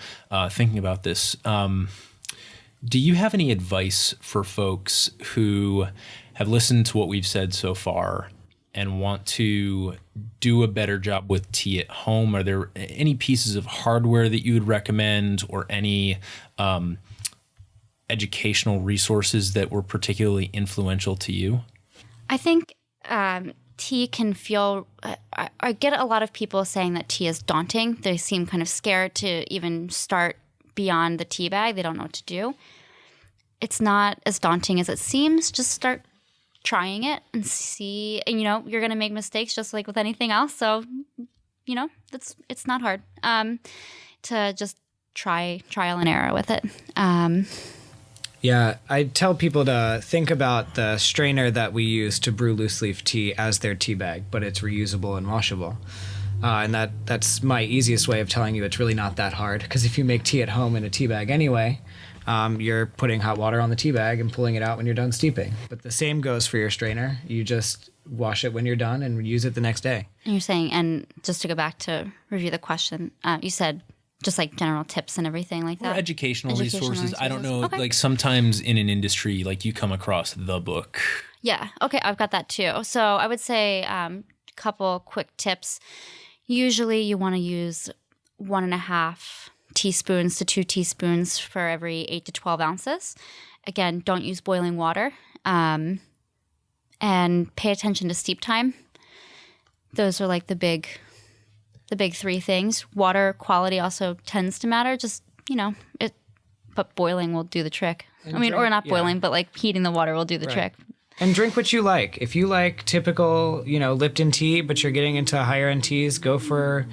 thinking about this. Do you have any advice for folks who have listened to what we've said so far and want to do a better job with tea at home? Are there any pieces of hardware that you would recommend, or any educational resources that were particularly influential to you? I think tea can feel, I get a lot of people saying that tea is daunting. They seem kind of scared to even start beyond the tea bag. They don't know what to do. It's not as daunting as it seems. Just start trying it and see, and you're going to make mistakes just like with anything else. So, it's not hard to just trial and error with it. Yeah, I tell people to think about the strainer that we use to brew loose leaf tea as their tea bag, but it's reusable and washable. And that's my easiest way of telling you it's really not that hard, because if you make tea at home in a tea bag anyway, you're putting hot water on the tea bag and pulling it out when you're done steeping. But the same goes for your strainer. You just wash it when you're done and use it the next day. And you're saying, and just to go back to review the question, you said just like general tips and everything like that. Or educational resources. I don't know. Okay. Like sometimes in an industry, like you come across the book. Yeah. Okay. I've got that too. So I would say a couple quick tips. Usually you want to use 1.5 teaspoons to 2 teaspoons for every 8 to 12 ounces. Again, don't use boiling water. And pay attention to steep time. Those are like the big 3 things. Water quality also tends to matter. Just, but boiling will do the trick. Or not boiling, but like heating the water will do the trick. And drink what you like. If you like typical, Lipton tea, but you're getting into higher end teas, go for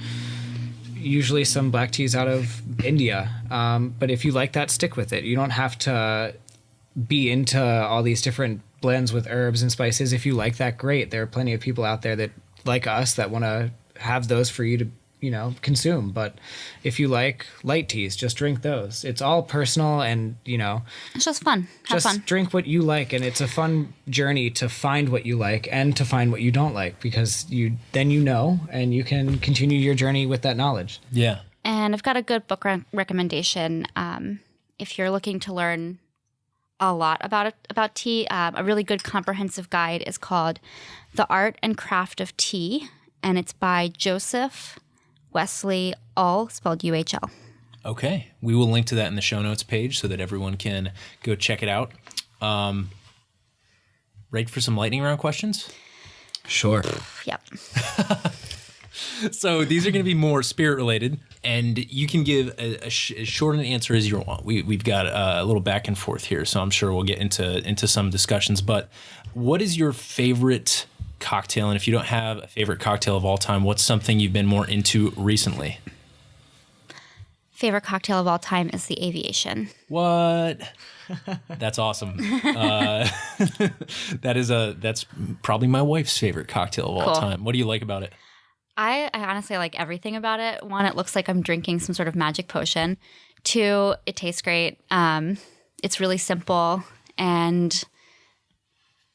usually some black teas out of India. But if you like that, stick with it. You don't have to be into all these different blends with herbs and spices. If you like that, great. There are plenty of people out there that like us that want to have those for you to consume. But if you like light teas, just drink those. It's all personal, and it's just fun. Have fun. Drink what you like, and it's a fun journey to find what you like and to find what you don't like, because then and you can continue your journey with that knowledge. Yeah. And I've got a good book recommendation. If you're looking to learn a lot about tea, a really good comprehensive guide is called The Art and Craft of Tea, and it's by Joseph Wesley Uhl, spelled UHL. Okay. We will link to that in the show notes page so that everyone can go check it out. Ready for some lightning round questions? Sure. Yep. So these are going to be more spirit related, and you can give as short an answer as you want. We've got a little back and forth here, so I'm sure we'll get into some discussions. But what is your favorite cocktail? And if you don't have a favorite cocktail of all time, what's something you've been more into recently? Favorite cocktail of all time is the Aviation. What? That's awesome. That's probably my wife's favorite cocktail of all time. What do you like about it? I honestly like everything about it. 1, it looks like I'm drinking some sort of magic potion. 2, it tastes great. It's really simple, and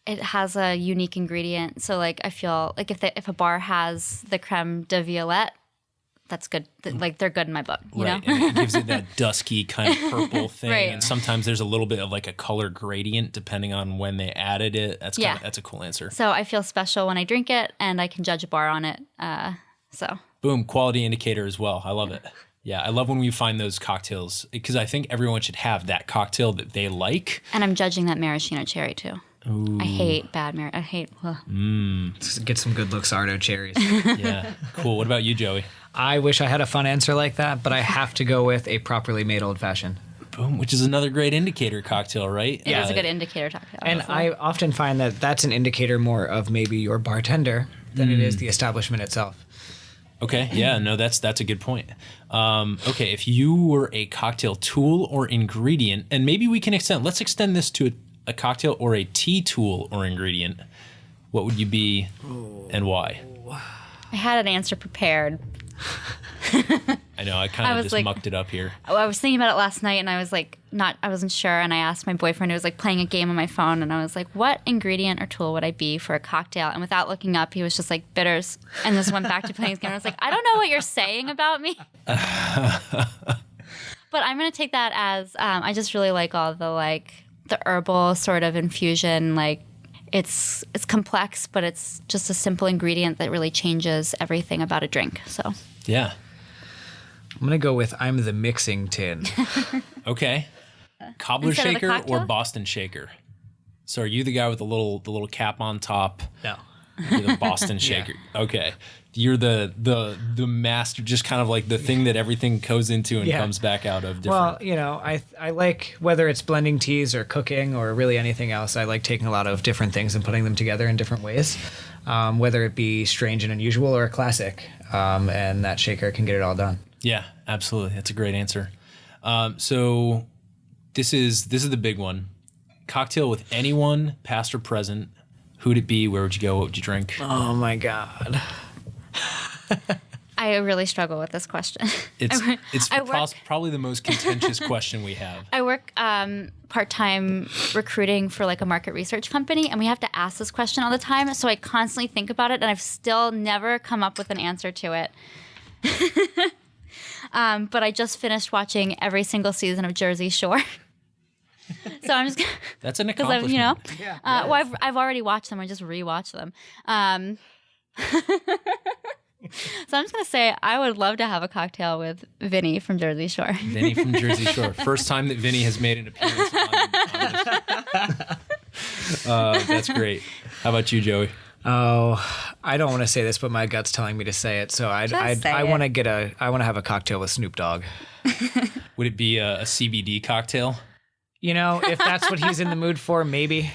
it has a unique ingredient. So like I feel like if a bar has the creme de violette, that's good. Like they're good in my book, you know? And it gives it that dusky kind of purple thing. Right. And sometimes there's a little bit of like a color gradient depending on when they added it. That's a cool answer. So I feel special when I drink it, and I can judge a bar on it. Boom, quality indicator as well. I love it. Yeah, I love when we find those cocktails, because I think everyone should have that cocktail that they like. And I'm judging that maraschino cherry too. Ooh. I hate bad Let's get some good Luxardo cherries. Yeah, cool. What about you, Joey? I wish I had a fun answer like that, but I have to go with a properly made old fashioned. Boom, which is another great indicator cocktail, right? It is a good indicator cocktail. And I often find that that's an indicator more of maybe your bartender than it is the establishment itself. Okay, yeah, no, that's a good point. Okay, if you were a cocktail tool or ingredient, and maybe we can let's extend this to a cocktail or a tea tool or ingredient, what would you be and why? I had an answer prepared. I know, I kind of just mucked it up here. I was thinking about it last night, and I was like, I wasn't sure, and I asked my boyfriend, who was like playing a game on my phone, and I was like, what ingredient or tool would I be for a cocktail? And without looking up, he was just like, bitters, and just went back to playing his game. And I was like, I don't know what you're saying about me. But I'm going to take that as, I just really like all the herbal sort of infusion, it's complex, but it's just a simple ingredient that really changes everything about a drink. So yeah, I'm gonna go with I'm the mixing tin. Okay, cobbler Instead of the shaker cocktail? or Boston shaker? So are you the guy with the little cap on top? No, You're the Boston shaker. Okay, you're the master, just kind of like the thing that everything goes into and comes back out of. Different. Well, I like, whether it's blending teas or cooking or really anything else, I like taking a lot of different things and putting them together in different ways, whether it be strange and unusual or a classic, and that shaker can get it all done. Yeah, absolutely. That's a great answer. So this is the big one. Cocktail with anyone, past or present. Who'd it be? Where would you go? What would you drink? Oh my God. I really struggle with this question. It's probably the most contentious question we have. I work part-time recruiting for like a market research company, and we have to ask this question all the time. So I constantly think about it, and I've still never come up with an answer to it. But I just finished watching every single season of Jersey Shore. So I'm just that's an accomplishment. Well, I've already watched them. I just rewatched them. So I'm just gonna say I would love to have a cocktail with Vinny from Jersey Shore. Vinny from Jersey Shore. First time that Vinny has made an appearance on this. That's great. How about you, Joey? Oh, I don't want to say this, but my gut's telling me to say it. So I want to have a cocktail with Snoop Dogg. Would it be a CBD cocktail? You know, if that's what he's in the mood for, maybe.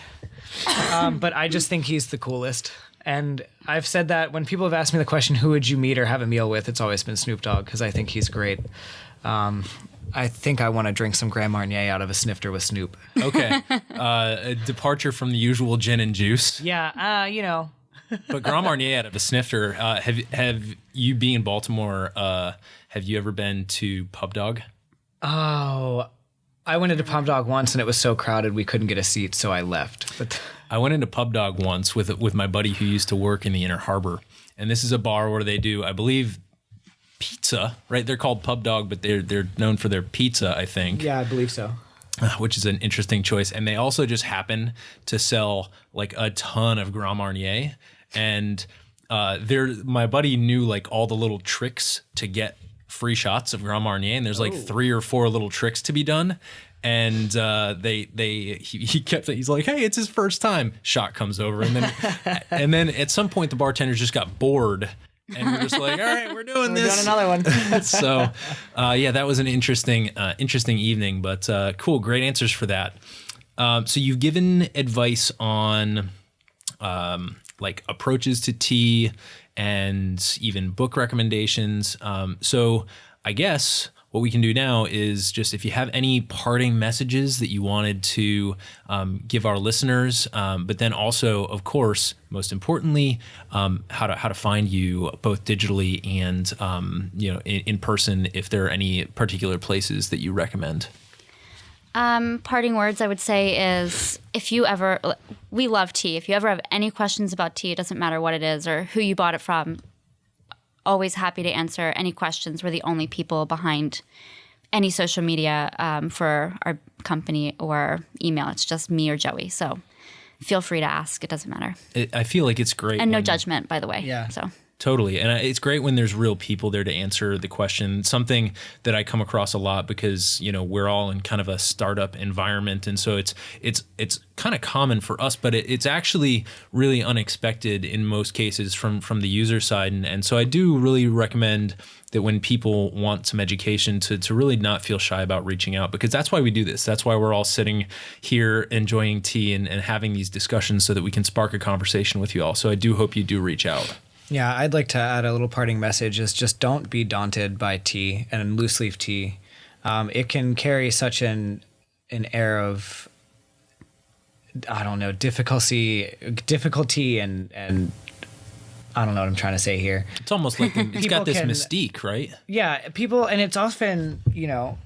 But I just think he's the coolest. And I've said that when people have asked me the question, who would you meet or have a meal with? It's always been Snoop Dogg because I think he's great. I think I want to drink some Grand Marnier out of a snifter with Snoop. Okay. A departure from the usual gin and juice. Yeah, you know. But Grand Marnier out of a snifter. Have you, being in Baltimore, have you ever been to Pub Dog? Oh, I went into Pub Dog once and it was so crowded we couldn't get a seat, so I left. But I went into Pub Dog once with my buddy who used to work in the Inner Harbor. And this is a bar where they do, I believe, pizza, right? They're called Pub Dog, but they're known for their pizza, I think. Yeah, I believe so. Which is an interesting choice. And they also just happen to sell like a ton of Grand Marnier. And my buddy knew like all the little tricks to get free shots of Grand Marnier. And there's like 3 or 4 little tricks to be done. And he's like, hey, it's his first time. Shot comes over. And then at some point the bartenders just got bored. And we're just like, all right, we're doing this. We're doing another one. So, yeah, that was an interesting evening, but cool. Great answers for that. So you've given advice on like approaches to tea and even book recommendations. So I guess what we can do now is just if you have any parting messages that you wanted to give our listeners, but then also, of course, most importantly, how to find you both digitally and in person, if there are any particular places that you recommend. Parting words I would say is we love tea. If you ever have any questions about tea, it doesn't matter what it is or who you bought it from, always happy to answer any questions. We're the only people behind any social media for our company or email. It's just me or Joey. So feel free to ask. It doesn't matter. I feel like it's great. And no judgment, by the way. Yeah. So. Totally. And it's great when there's real people there to answer the question. Something that I come across a lot because, we're all in kind of a startup environment. And so it's kind of common for us, but it's actually really unexpected in most cases from the user side. And so I do really recommend that when people want some education to really not feel shy about reaching out, because that's why we do this. That's why we're all sitting here enjoying tea and having these discussions so that we can spark a conversation with you all. So I do hope you do reach out. Yeah, I'd like to add a little parting message is just don't be daunted by tea and loose leaf tea. It can carry such an air of, I don't know, difficulty and I don't know what I'm trying to say here. It's almost like it's got this mystique, right? Yeah, and it's often,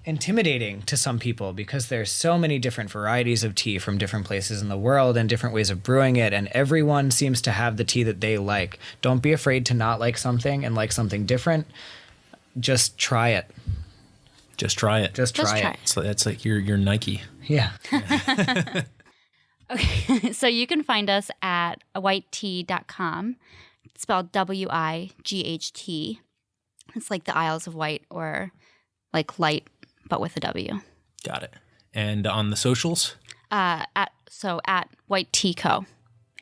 intimidating to some people because there's so many different varieties of tea from different places in the world and different ways of brewing it, and everyone seems to have the tea that they like. Don't be afraid to not like something and like something different. Just try it. Just try it. Just try it. So that's like your Nike. Yeah. Okay, so you can find us at wighttea.com. It's spelled WIGHT. It's like the Isles of Wight, or like light, but with a W. Got it. And on the socials? At Wight Tea Co.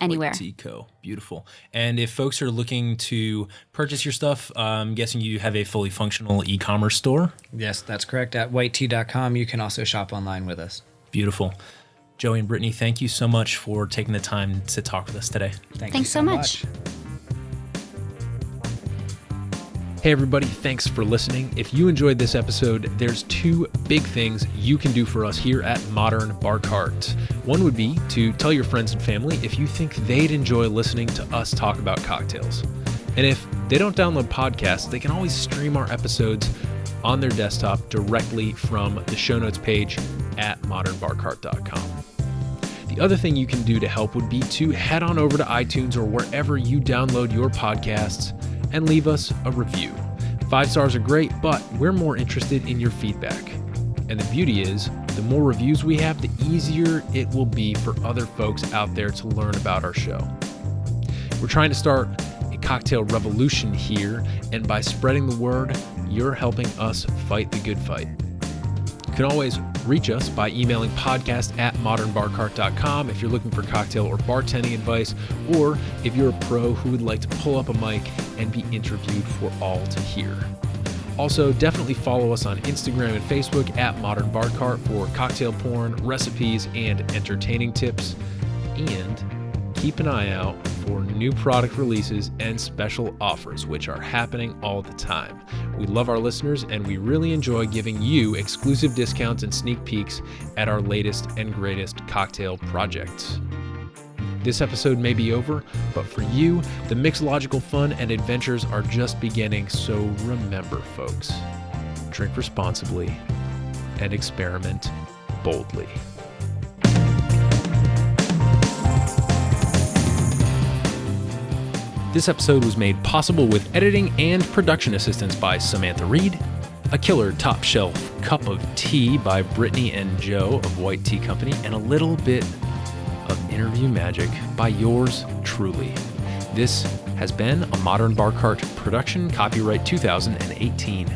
Anywhere. Wight Tea Co. Beautiful. And if folks are looking to purchase your stuff, I'm guessing you have a fully functional e-commerce store? Yes, that's correct. At wighttea.com, you can also shop online with us. Beautiful. Joey and Brittany, thank you so much for taking the time to talk with us today. Thanks so much. Hey everybody, thanks for listening. If you enjoyed this episode, there's 2 2 big things you can do for us here at Modern Bar Cart. One would be to tell your friends and family if you think they'd enjoy listening to us talk about cocktails. And if they don't download podcasts, they can always stream our episodes on their desktop directly from the show notes page at modernbarcart.com. The other thing you can do to help would be to head on over to iTunes or wherever you download your podcasts and leave us a review. 5 stars are great, but we're more interested in your feedback. And the beauty is, the more reviews we have, the easier it will be for other folks out there to learn about our show. We're trying to start a cocktail revolution here, and by spreading the word, you're helping us fight the good fight. You can always reach us by emailing podcast@modernbarcart.com if you're looking for cocktail or bartending advice, or if you're a pro who would like to pull up a mic and be interviewed for all to hear. Also, definitely follow us on Instagram and Facebook @modernbarcart for cocktail porn, recipes, and entertaining tips. And keep an eye out for new product releases and special offers, which are happening all the time. We love our listeners, and we really enjoy giving you exclusive discounts and sneak peeks at our latest and greatest cocktail projects. This episode may be over, but for you, the mixological fun and adventures are just beginning, so remember, folks, drink responsibly and experiment boldly. This episode was made possible with editing and production assistance by Samantha Reed, a killer top shelf cup of tea by Brittany and Joe of Wight Tea Co, and a little bit of interview magic by yours truly. This has been a Modern Bar Cart production, copyright 2018.